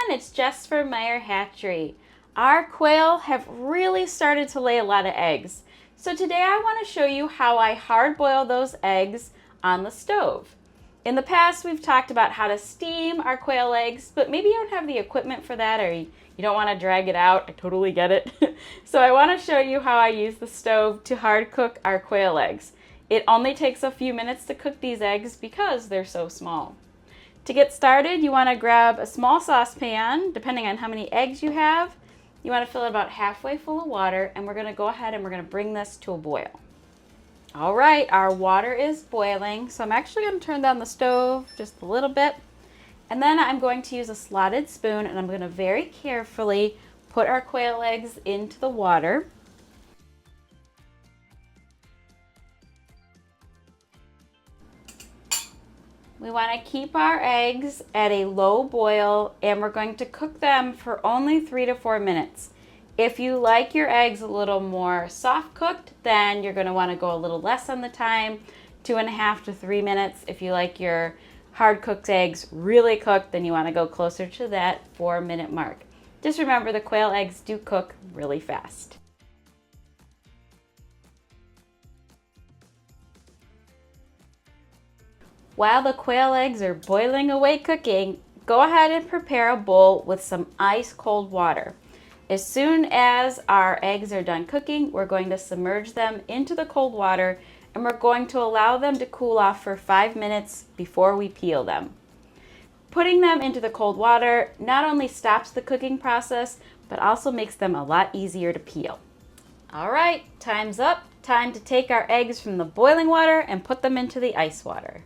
everyone, it's Jess from Meyer Hatchery. Our quail have really started to lay a lot of eggs. So today I want to show you how I hard boil those eggs on the stove. In the past we've talked about how to steam our quail eggs, but maybe you don't have the equipment for that or you don't want to drag it out. I totally get it. So I want to show you how I use the stove to hard cook our quail eggs. It only takes a few minutes to cook these eggs because they're so small. To get started, you want to grab a small saucepan, depending on how many eggs you have. You want to fill it about halfway full of water, and we're going to go ahead and we're going to bring this to a boil. All right, our water is boiling, so I'm actually going to turn down the stove just a little bit. And then I'm going to use a slotted spoon, and I'm going to very carefully put our quail eggs into the water. We want to keep our eggs at a low boil, and we're going to cook them for only 3 to 4 minutes. If you like your eggs a little more soft cooked, then you're going to want to go a little less on the time, 2.5 to 3 minutes. If you like your hard cooked eggs really cooked, then you want to go closer to that 4-minute mark. Just remember, the quail eggs do cook really fast. While the quail eggs are boiling away cooking, go ahead and prepare a bowl with some ice cold water. As soon as our eggs are done cooking, we're going to submerge them into the cold water, and we're going to allow them to cool off for 5 minutes before we peel them. Putting them into the cold water not only stops the cooking process, but also makes them a lot easier to peel. All right, time's up. Time to take our eggs from the boiling water and put them into the ice water.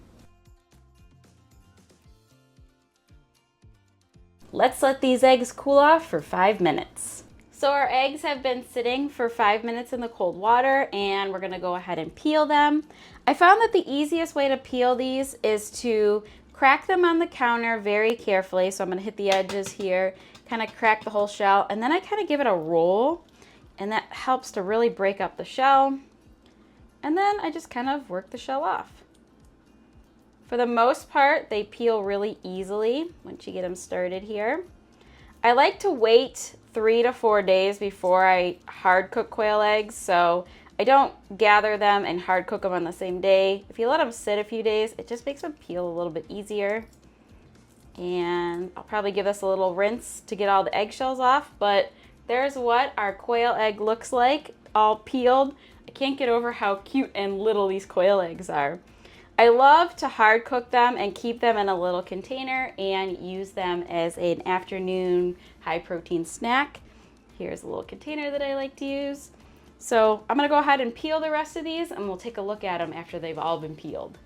Let's let these eggs cool off for 5 minutes. So our eggs have been sitting for 5 minutes in the cold water, and we're gonna go ahead and peel them. I found that the easiest way to peel these is to crack them on the counter very carefully. So I'm gonna hit the edges here, kind of crack the whole shell, and then I kind of give it a roll, and that helps to really break up the shell. And then I just kind of work the shell off. For the most part, they peel really easily once you get them started here. I like to wait 3 to 4 days before I hard cook quail eggs, so I don't gather them and hard cook them on the same day. If you let them sit a few days, it just makes them peel a little bit easier. And I'll probably give this a little rinse to get all the eggshells off, but there's what our quail egg looks like, all peeled. I can't get over how cute and little these quail eggs are. I love to hard cook them and keep them in a little container and use them as an afternoon high protein snack. Here's a little container that I like to use. So I'm gonna go ahead and peel the rest of these, and we'll take a look at them after they've all been peeled.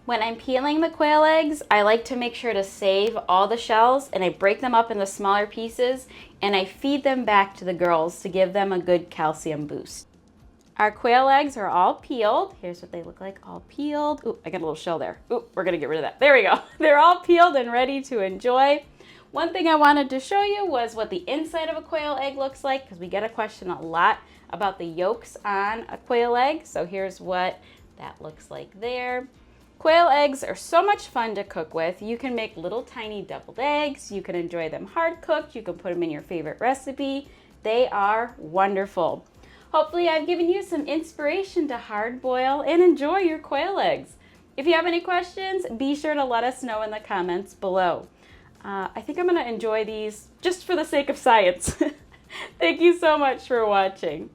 When I'm peeling the quail eggs, I like to make sure to save all the shells, and I break them up into smaller pieces, and I feed them back to the girls to give them a good calcium boost. Our quail eggs are all peeled. Here's what they look like, all peeled. Ooh, I got a little shell there. Ooh, we're gonna get rid of that. There we go. They're all peeled and ready to enjoy. One thing I wanted to show you was what the inside of a quail egg looks like, because we get a question a lot about the yolks on a quail egg. So here's what that looks like there. Quail eggs are so much fun to cook with. You can make little tiny deviled eggs. You can enjoy them hard cooked. You can put them in your favorite recipe. They are wonderful. Hopefully I've given you some inspiration to hard boil and enjoy your quail eggs. If you have any questions, be sure to let us know in the comments below. I think I'm gonna enjoy these just for the sake of science. Thank you so much for watching.